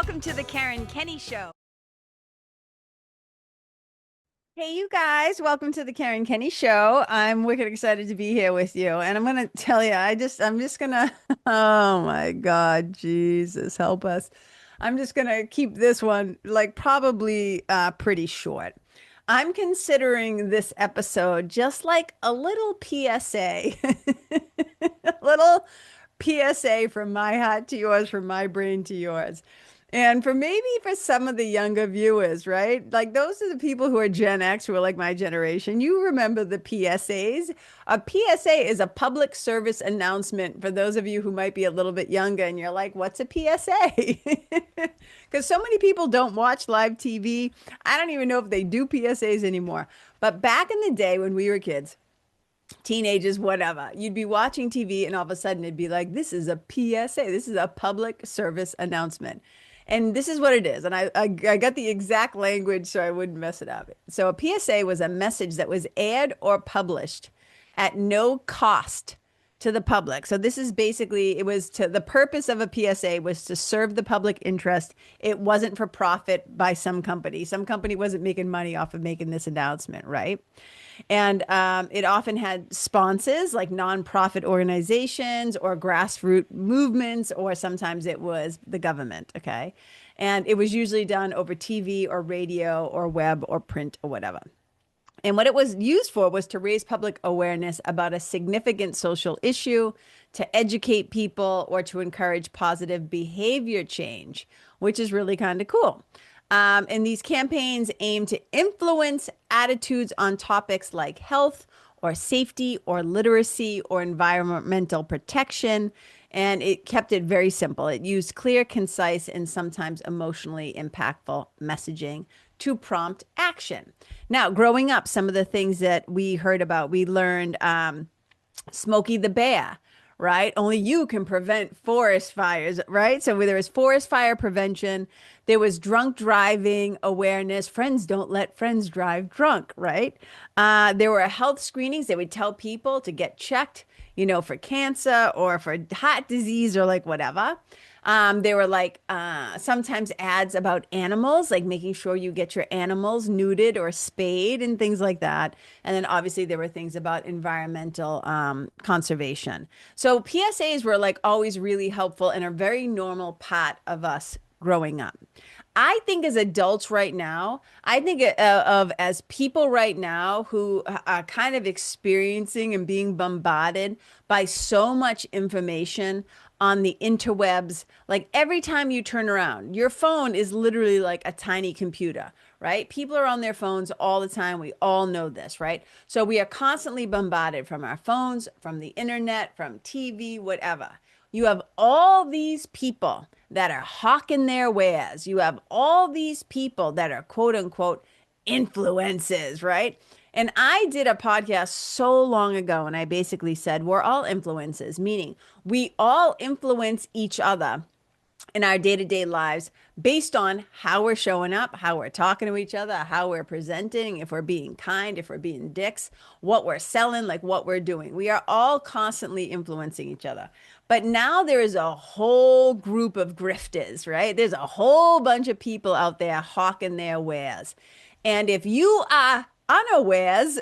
Welcome to the Karen Kenney Show. Hey, you guys, welcome to the Karen Kenney Show. I'm wicked excited to be here with you. And I'm going to tell you, I'm just going to, oh my God, Jesus, help us. I'm just going to keep this one like probably pretty short. I'm considering this episode just like a little PSA, a little PSA from my heart to yours, from my brain to yours. And for some of the younger viewers, right? Like those are the people who are Gen X, who are like my generation. You remember the PSAs? A PSA is a public service announcement for those of you who might be a little bit younger and you're like, what's a PSA? Because so many people don't watch live TV. I don't even know if they do PSAs anymore. But back in the day when we were kids, teenagers, whatever, you'd be watching TV and all of a sudden it'd be like, this is a PSA. This is a public service announcement. And this is what it is. And I got the exact language so I wouldn't mess it up. So a PSA was a message that was aired or published at no cost to the public. So this is basically, it was to the purpose of a PSA was to serve the public interest. It wasn't for profit by some company. Some company wasn't making money off of making this announcement, right? And it often had sponsors like nonprofit organizations or grassroots movements, or sometimes it was the government. Okay. And it was usually done over TV or radio or web or print or whatever. And what it was used for was to raise public awareness about a significant social issue, to educate people, or to encourage positive behavior change, which is really kind of cool. And these campaigns aim to influence attitudes on topics like health or safety or literacy or environmental protection. And it kept it very simple. It used clear, concise, and sometimes emotionally impactful messaging to prompt action. Now, growing up, some of the things that we heard about, we learned Smokey the Bear, right? Only you can prevent forest fires, right? So there was forest fire prevention. There was drunk driving awareness. Friends don't let friends drive drunk, right? There were health screenings. They would tell people to get checked, for cancer or for heart disease or like whatever. There were like sometimes ads about animals, like making sure you get your animals neutered or spayed and things like that. And then obviously there were things about environmental conservation. So PSAs were like always really helpful and a very normal part of us growing up. I think as adults right now, I think of as people right now who are kind of experiencing and being bombarded by so much information on the interwebs. Like every time you turn around, your phone is literally like a tiny computer, right? People are on their phones all the time. We all know this, right? So we are constantly bombarded from our phones, from the internet, from TV, whatever. You have all these people that are hawking their wares. You have all these people that are quote unquote influences, right? And I did a podcast so long ago, and I basically said we're all influences, meaning we all influence each other in our day-to-day lives based on how we're showing up, how we're talking to each other, how we're presenting, if we're being kind, if we're being dicks, what we're selling, like what we're doing. We are all constantly influencing each other. But now there is a whole group of grifters, right? There's a whole bunch of people out there hawking their wares. And if you are unawares,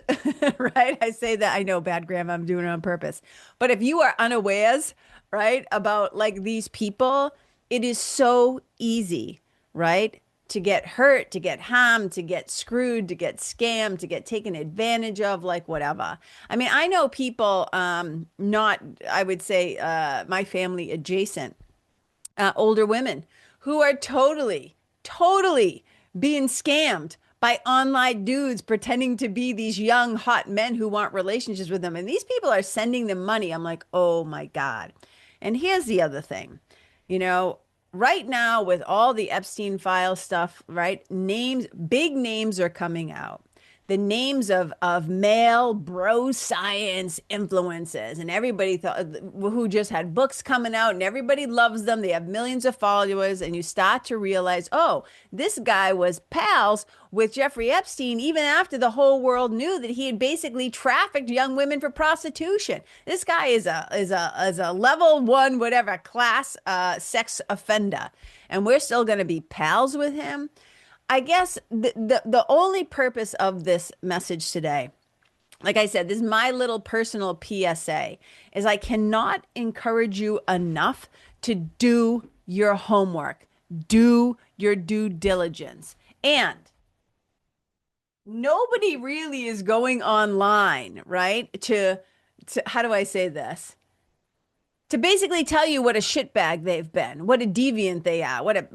right? I say that, I know, bad grammar, I'm doing it on purpose. But if you are unawares, right, about like these people, it is so easy, right, to get hurt, to get harmed, to get screwed, to get scammed, to get taken advantage of, like whatever. I mean, I know people, not, I would say, my family adjacent, older women who are totally being scammed by online dudes pretending to be these young, hot men who want relationships with them. And these people are sending them money. I'm like, oh my God. And here's the other thing, right now with all the Epstein file stuff, right? Big names are coming out. The names of male bro science influences, and everybody thought who just had books coming out and everybody loves them. They have millions of followers, and you start to realize, oh, this guy was pals with Jeffrey Epstein even after the whole world knew that he had basically trafficked young women for prostitution. This guy is a level one whatever class sex offender. and we're still going to be pals with him. I guess the only purpose of this message today, like I said, this is my little personal PSA, is I cannot encourage you enough to do your homework, do your due diligence. And nobody really is going online, right? To how do I say this? To basically tell you what a shitbag they've been, what a deviant they are, what a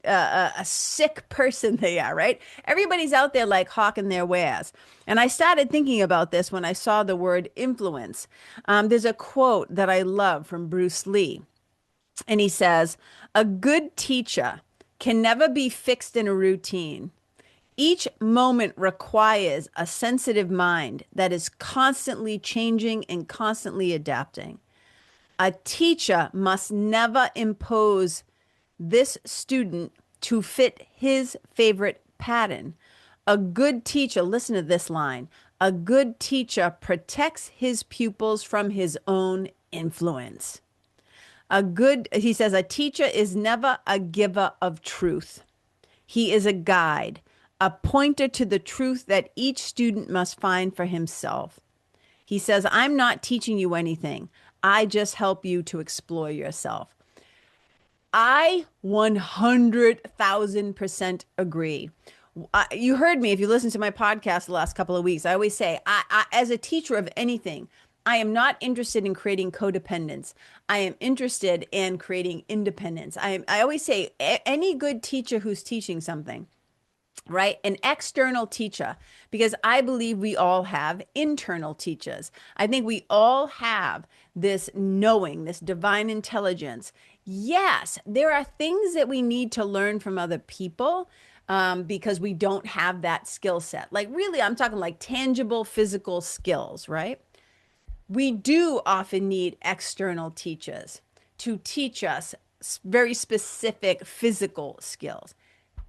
a sick person they are, right? Everybody's out there like hawking their wares. And I started thinking about this when I saw the word influence. There's a quote that I love from Bruce Lee, and he says, "A good teacher can never be fixed in a routine. Each moment requires a sensitive mind that is constantly changing and constantly adapting. A teacher must never impose this student to fit his favorite pattern. A good teacher, listen to this line, a good teacher protects his pupils from his own influence. He says, a teacher is never a giver of truth. He is a guide, a pointer to the truth that each student must find for himself. He says, I'm not teaching you anything. I just help you to explore yourself." I 100,000% agree. You heard me if you listen to my podcast the last couple of weeks. I always say, as a teacher of anything, I am not interested in creating codependence. I am interested in creating independence. I always say, any good teacher who's teaching something, right? An external teacher, because I believe we all have internal teachers. I think we all have this knowing, this divine intelligence. Yes, there are things that we need to learn from other people because we don't have that skill set. Like, really, I'm talking like tangible physical skills, right? We do often need external teachers to teach us very specific physical skills.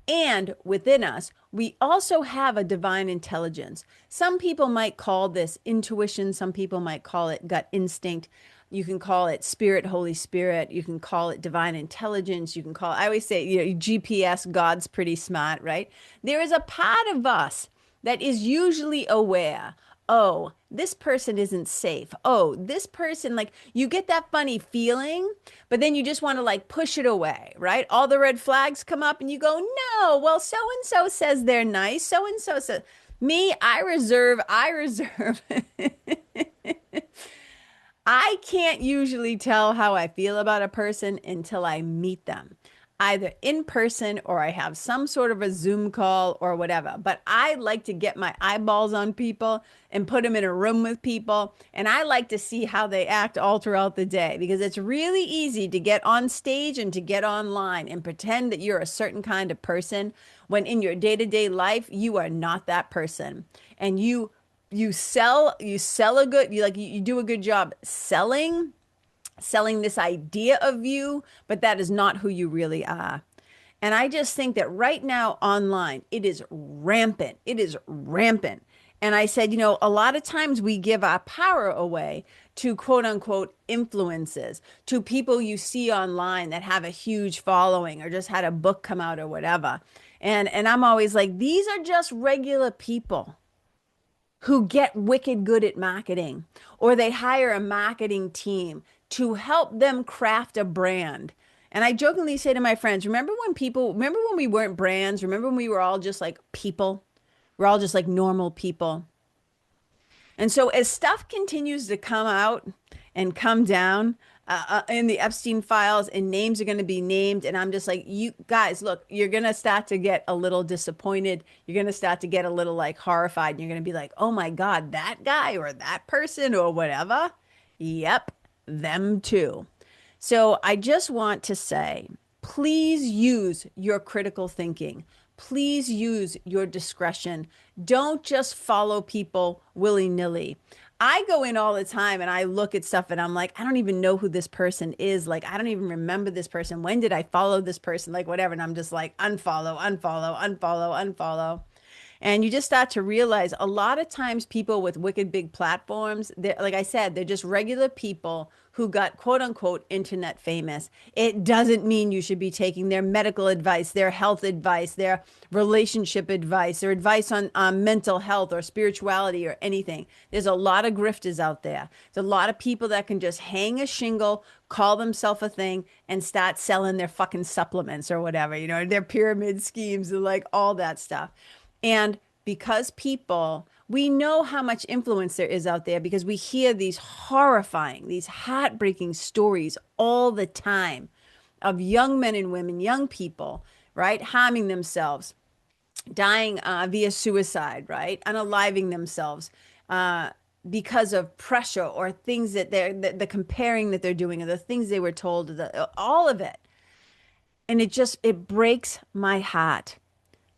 And within us, we also have a divine intelligence. Some people might call this intuition. Some people might call it gut instinct. You can call it spirit, Holy Spirit. You can call it divine intelligence. You can call it, I always say, GPS, God's pretty smart, right? There is a part of us that is usually aware. Oh, this person isn't safe. Oh, this person, like, you get that funny feeling, but then you just want to like push it away, right? All the red flags come up and you go, no, well, so and so says they're nice. So and so says, me, I reserve. I can't usually tell how I feel about a person until I meet them, either in person or I have some sort of a Zoom call or whatever. But I like to get my eyeballs on people and put them in a room with people. And I like to see how they act all throughout the day, because it's really easy to get on stage and to get online and pretend that you're a certain kind of person when in your day-to-day life, you are not that person. And you sell a good, you do a good job selling this idea of you, but that is not who you really are. And I just think that right now online, it is rampant. It is rampant. And I said, a lot of times we give our power away to quote unquote influences, to people you see online that have a huge following or just had a book come out or whatever. And I'm always like, these are just regular people who get wicked good at marketing, or they hire a marketing team to help them craft a brand. And I jokingly say to my friends, remember when we weren't brands? Remember when we were all just like people? We're all just like normal people. And so as stuff continues to come out and come down in the Epstein files, and names are going to be named, and I'm just like, you guys, look, you're going to start to get a little disappointed. You're going to start to get a little like horrified. And you're going to be like, oh my God, that guy or that person or whatever. Yep, them too. So I just want to say, please use your critical thinking. Please use your discretion. Don't just follow people willy-nilly. I go in all the time and I look at stuff and I'm like, I don't even know who this person is. Like, I don't even remember this person. When did I follow this person? Like, whatever. And I'm just like, unfollow, unfollow, unfollow, unfollow. And you just start to realize a lot of times people with wicked big platforms, like I said, they're just regular people who got quote unquote internet famous. It doesn't mean you should be taking their medical advice, their health advice, their relationship advice, their advice on mental health or spirituality or anything. There's a lot of grifters out there. There's a lot of people that can just hang a shingle, call themselves a thing, and start selling their fucking supplements or whatever, their pyramid schemes and like all that stuff. And because people, we know how much influence there is out there because we hear these horrifying, these heartbreaking stories all the time of young men and women, young people, right, harming themselves, dying via suicide, right, unaliving themselves because of pressure or things that the comparing that they're doing or the things they were told, all of it. And it breaks my heart.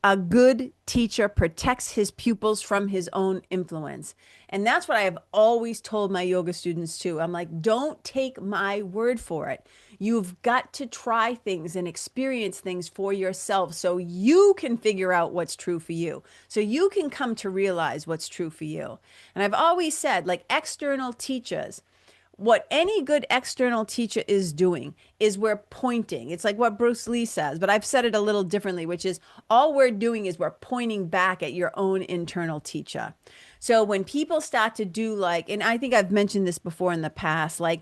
A good teacher protects his pupils from his own influence. And that's what I have always told my yoga students too. I'm like, don't take my word for it. You've got to try things and experience things for yourself so you can figure out what's true for you. So you can come to realize what's true for you. And I've always said, like, external teachers, what any good external teacher is doing is we're pointing. It's like what Bruce Lee says, but I've said it a little differently, which is all we're doing is we're pointing back at your own internal teacher. So when people start to do like, and I think I've mentioned this before in the past, like,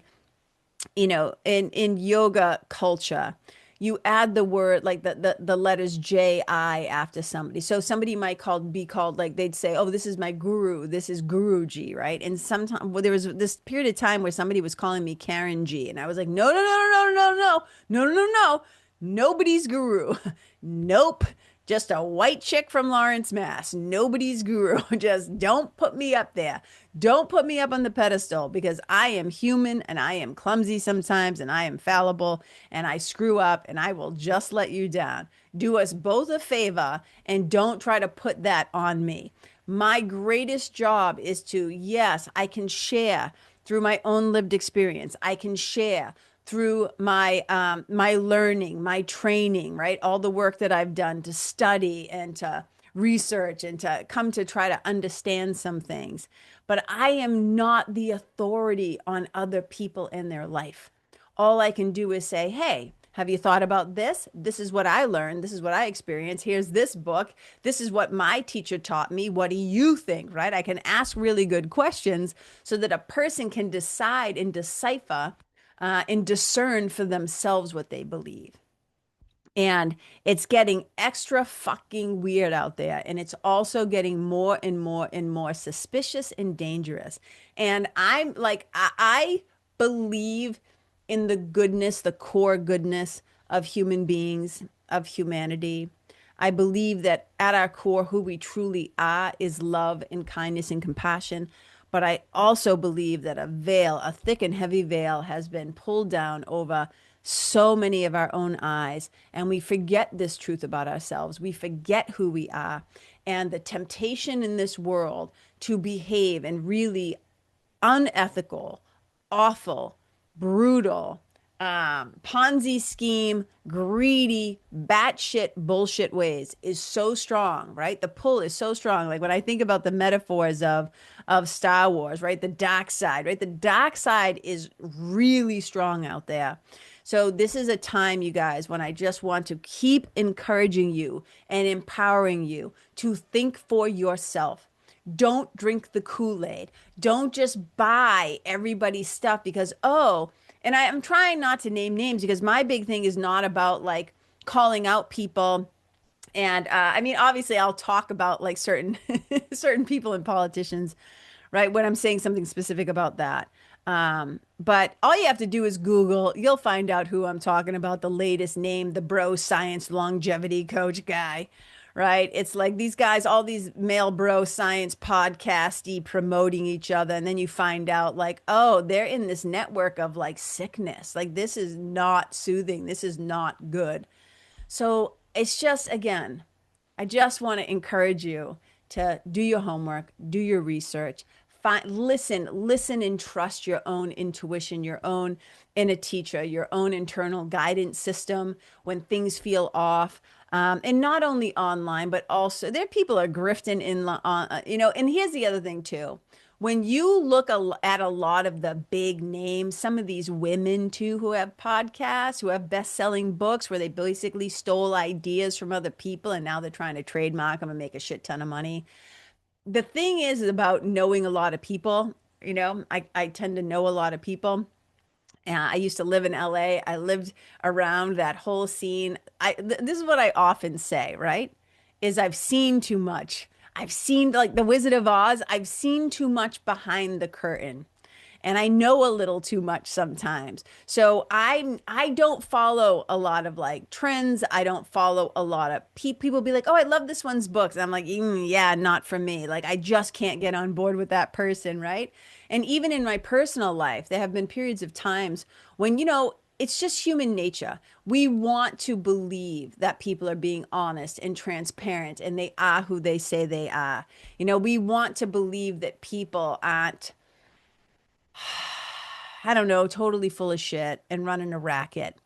in yoga culture, you add the word like the letters J-I after somebody. So somebody might be called like they'd say, oh, this is my guru, this is Guruji, right? And sometimes there was this period of time where somebody was calling me Karen G, and I was like, no, no, no, no, no, no, no, no, no, no, no, nobody's guru. Nope. Just a white chick from Lawrence, Mass. Nobody's guru. Just don't put me up there. Don't put me up on the pedestal because I am human and I am clumsy sometimes and I am fallible and I screw up and I will just let you down. Do us both a favor and don't try to put that on me. My greatest job is to, yes, I can share through my own lived experience. I can share through my learning, my training, right? All the work that I've done to study and to research and to come to try to understand some things. But I am not the authority on other people in their life. All I can do is say, hey, have you thought about this? This is what I learned. This is what I experienced. Here's this book. This is what my teacher taught me. What do you think, right? I can ask really good questions so that a person can decide and decipher and discern for themselves what they believe. And it's getting extra fucking weird out there. And it's also getting more and more and more suspicious and dangerous. And I'm like, I believe in the goodness, the core goodness of human beings, of humanity. I believe that at our core, who we truly are is love and kindness and compassion. But I also believe that a thick and heavy veil has been pulled down over so many of our own eyes. And we forget this truth about ourselves. We forget who we are. And the temptation in this world to behave in really unethical, awful, brutal, Ponzi scheme, greedy, batshit bullshit ways is so strong, right? The pull is so strong. Like when I think about the metaphors of Star Wars, right? The dark side, right? The dark side is really strong out there. So this is a time, you guys, when I just want to keep encouraging you and empowering you to think for yourself. Don't drink the Kool-Aid. Don't just buy everybody's stuff because, oh, and I'm trying not to name names because my big thing is not about like calling out people. And I mean, obviously, I'll talk about like certain certain people and politicians, right? When I'm saying something specific about that. But all you have to do is Google. You'll find out who I'm talking about. The latest name, the bro science longevity coach guy, right? It's like these guys, all these male bro science podcasty promoting each other. And then you find out like, oh, they're in this network of like sickness. Like this is not soothing. This is not good. So it's just, again, I just want to encourage you to do your homework, do your research, listen and trust your own intuition, your own inner teacher, your own internal guidance system when things feel off. And not only online, but also there are people are grifting in, and here's the other thing too. when you look at a lot of the big names, some of these women too who have podcasts, who have best-selling books where they basically stole ideas from other people and now they're trying to trademark them and make a shit ton of money. The thing is about knowing a lot of people. I tend to know a lot of people. I used to live in LA. I lived around that whole scene. This is what I often say, right? Is I've seen too much. I've seen like the Wizard of Oz. I've seen too much behind the curtain. And I know a little too much sometimes. So I don't follow a lot of like trends. I don't follow a lot of people be like, "Oh, I love this one's books." And I'm like, yeah, not for me. Like I just can't get on board with that person, right? And even in my personal life, there have been periods of times when, it's just human nature. We want to believe that people are being honest and transparent and they are who they say they are. We want to believe that people aren't, I don't know, totally full of shit and running a racket.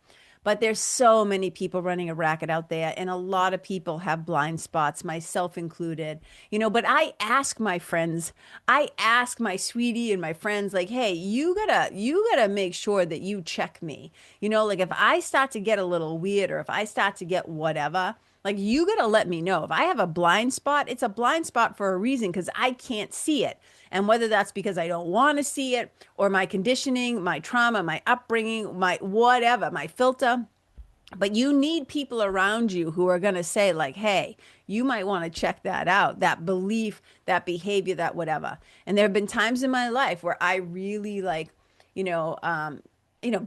But there's so many people running a racket out there, and a lot of people have blind spots, myself included. But I ask my friends, I ask my sweetie and my friends, like, hey, you gotta make sure that you check me. Like if I start to get a little weird or if I start to get whatever, like you gotta let me know. If I have a blind spot, it's a blind spot for a reason because I can't see it. And whether that's because I don't want to see it or my conditioning, my trauma, my upbringing, my whatever, my filter. But you need people around you who are going to say, like, hey, you might want to check that out, that belief, that behavior, that whatever. And there have been times in my life where I really like, you know, um,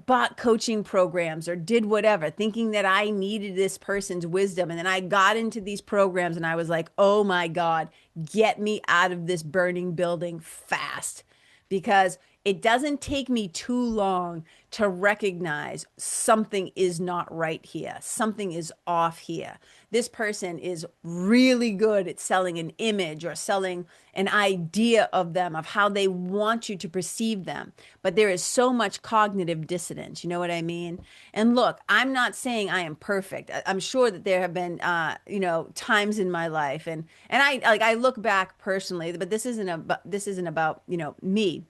bought coaching programs or did whatever, thinking that I needed this person's wisdom. And then I got into these programs and I was like, oh my God, get me out of this burning building fast. Because it doesn't take me too long to recognize something is not right here. Something is off here. This person is really good at selling an image or selling an idea of them, of how they want you to perceive them. But there is so much cognitive dissonance. You know what I mean? And look, I'm not saying I am perfect. I'm sure that there have been, times in my life, and I look back personally, but this isn't about me,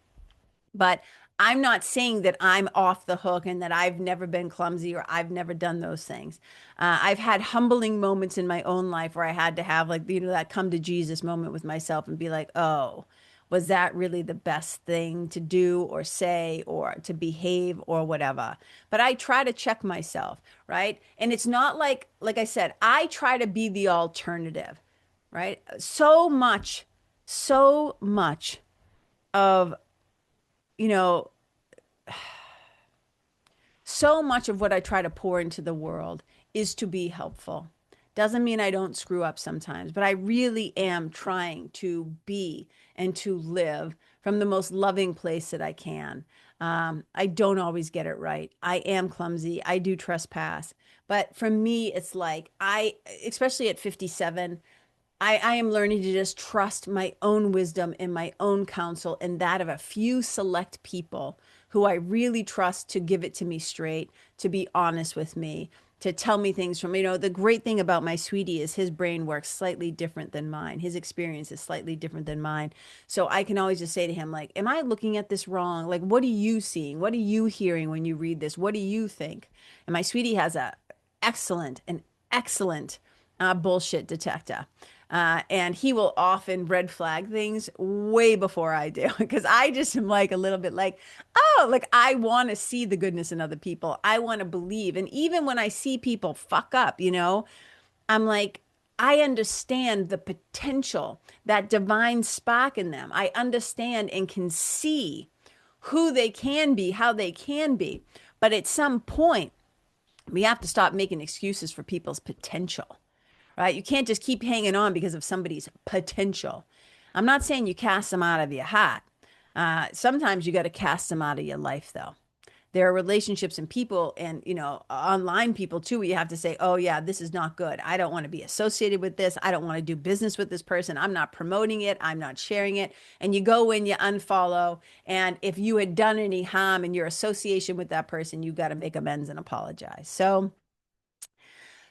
but I'm not saying that I'm off the hook and that I've never been clumsy or I've never done those things. I've had humbling moments in my own life where I had to have like, that come to Jesus moment with myself and be like, oh, was that really the best thing to do or say or to behave or whatever? But I try to check myself, right? And it's not like I said, I try to be the alternative, right? So much of, you know, so much of what I try to pour into the world is to be helpful. Doesn't mean I don't screw up sometimes, but I really am trying to be and to live from the most loving place that I can. I don't always get it right. I am clumsy. I do trespass. But for me, it's like especially at 57, I am learning to just trust my own wisdom and my own counsel and that of a few select people who I really trust to give it to me straight, to be honest with me, to tell me things from, the great thing about my sweetie is his brain works slightly different than mine. His experience is slightly different than mine. So I can always just say to him, like, am I looking at this wrong? Like, what are you seeing? What are you hearing when you read this? What do you think? And my sweetie has an excellent bullshit detector. And he will often red flag things way before I do because I just am like a little bit like, oh, like I want to see the goodness in other people. I want to believe. And even when I see people fuck up, I'm like, I understand the potential, that divine spark in them. I understand and can see who they can be, how they can be. But at some point, we have to stop making excuses for people's potential, right? You can't just keep hanging on because of somebody's potential. I'm not saying you cast them out of your heart. Sometimes you got to cast them out of your life, though. There are relationships and people and, online people too, where you have to say, oh, yeah, this is not good. I don't want to be associated with this. I don't want to do business with this person. I'm not promoting it. I'm not sharing it. And you go in, you unfollow. And if you had done any harm in your association with that person, you got to make amends and apologize. So,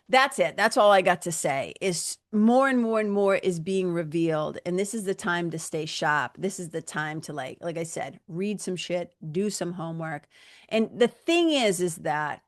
That's it. That's all I got to say is more and more and more is being revealed. And this is the time to stay sharp. This is the time to like I said, read some shit, do some homework. And the thing is that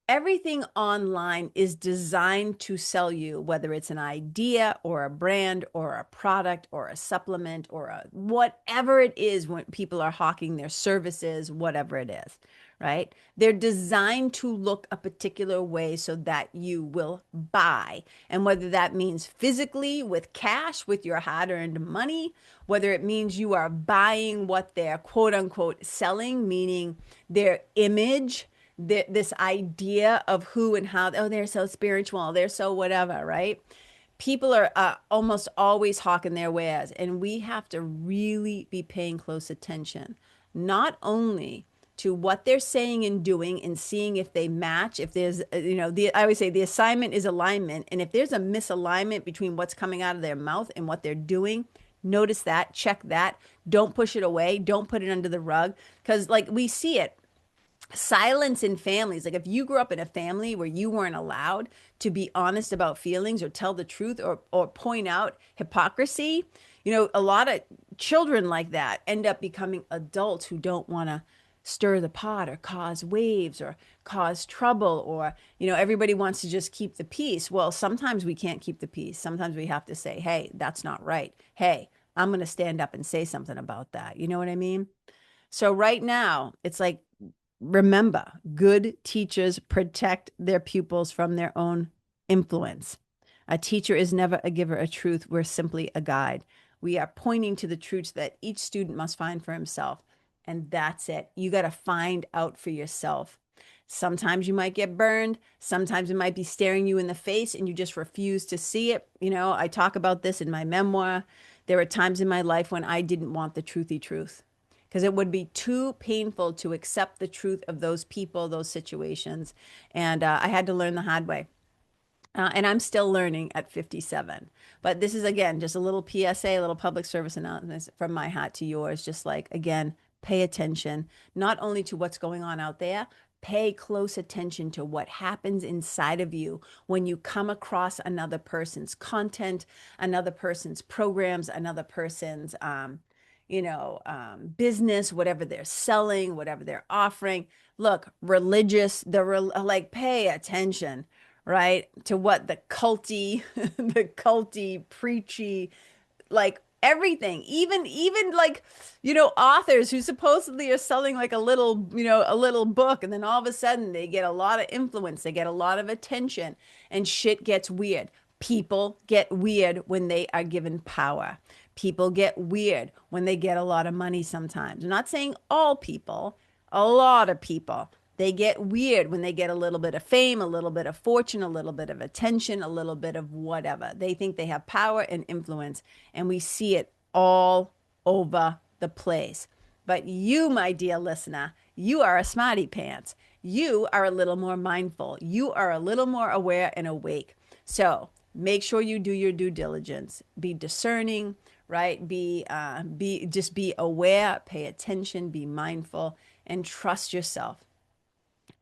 everything online is designed to sell you, whether it's an idea or a brand or a product or a supplement or a whatever it is when people are hawking their services, whatever it is, right? They're designed to look a particular way so that you will buy. And whether that means physically with cash, with your hard earned money, whether it means you are buying what they're quote unquote selling, meaning their image, this idea of who and how, oh, they're so spiritual, they're so whatever, right? People are almost always hawking their wares, and we have to really be paying close attention, not only to what they're saying and doing and seeing if they match. If there's, I always say the assignment is alignment. And if there's a misalignment between what's coming out of their mouth and what they're doing, notice that, check that. Don't push it away. Don't put it under the rug. Because, like, we see it silence in families. Like if you grew up in a family where you weren't allowed to be honest about feelings or tell the truth or point out hypocrisy, a lot of children like that end up becoming adults who don't want to stir the pot or cause waves or cause trouble, or everybody wants to just keep the peace. Well, sometimes we can't keep the peace. Sometimes we have to say, hey, that's not right. Hey, I'm going to stand up and say something about that. You know what I mean? So right now, it's like, remember, good teachers protect their pupils from their own influence. A teacher is never a giver of truth. We're simply a guide. We are pointing to the truths that each student must find for himself. And that's it. You got to find out for yourself. Sometimes you might get burned. Sometimes it might be staring you in the face and you just refuse to see it. I talk about this in my memoir. There were times in my life when I didn't want the truthy truth because it would be too painful to accept the truth of those people, those situations. And I had to learn the hard way. And I'm still learning at 57. But this is, again, just a little PSA, a little public service announcement from my hat to yours. Just like, again, pay attention, not only to what's going on out there, pay close attention to what happens inside of you when you come across another person's content, another person's programs, another person's, business, whatever they're selling, whatever they're offering. Look, religious, like, pay attention, right, to what the culty, the culty, preachy, like everything, even like, authors who supposedly are selling like a little book, and then all of a sudden they get a lot of influence, they get a lot of attention, and shit gets weird. People get weird when they are given power. People get weird when they get a lot of money sometimes. I'm not saying all people, a lot of people. They get weird when they get a little bit of fame, a little bit of fortune, a little bit of attention, a little bit of whatever. They think they have power and influence, and we see it all over the place. But you, my dear listener, you are a smarty pants. You are a little more mindful. You are a little more aware and awake. So make sure you do your due diligence. Be discerning, right? Be aware, pay attention, be mindful, and trust yourself.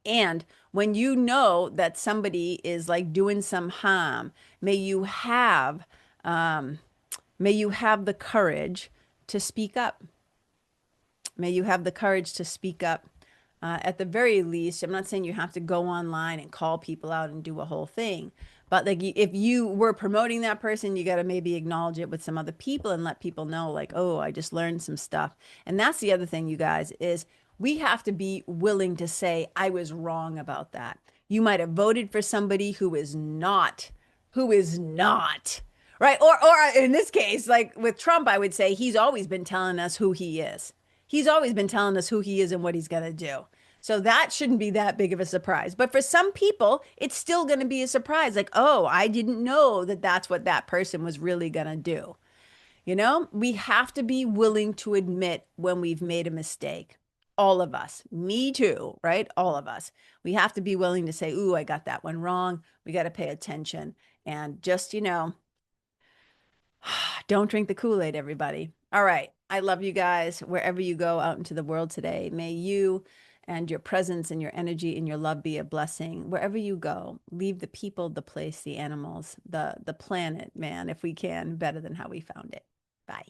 And when you know that somebody is like doing some harm, may you have um, may you have the courage to speak up. May you have the courage to speak up. At the very least, I'm not saying you have to go online and call people out and do a whole thing, but like if you were promoting that person, you got to maybe acknowledge it with some other people and let people know, like, oh, I just learned some stuff. And that's the other thing, you guys, is we have to be willing to say, I was wrong about that. You might have voted for somebody who is not, right? Or in this case, like with Trump, I would say he's always been telling us who he is. He's always been telling us who he is and what he's going to do. So that shouldn't be that big of a surprise. But for some people, it's still going to be a surprise. Like, oh, I didn't know that that's what that person was really going to do. We have to be willing to admit when we've made a mistake. All of us, me too, right? All of us. We have to be willing to say, ooh, I got that one wrong. We got to pay attention. And just, don't drink the Kool-Aid, everybody. All right. I love you guys wherever you go out into the world today. May you and your presence and your energy and your love be a blessing wherever you go. Leave the people, the place, the animals, the planet, man, if we can, better than how we found it. Bye.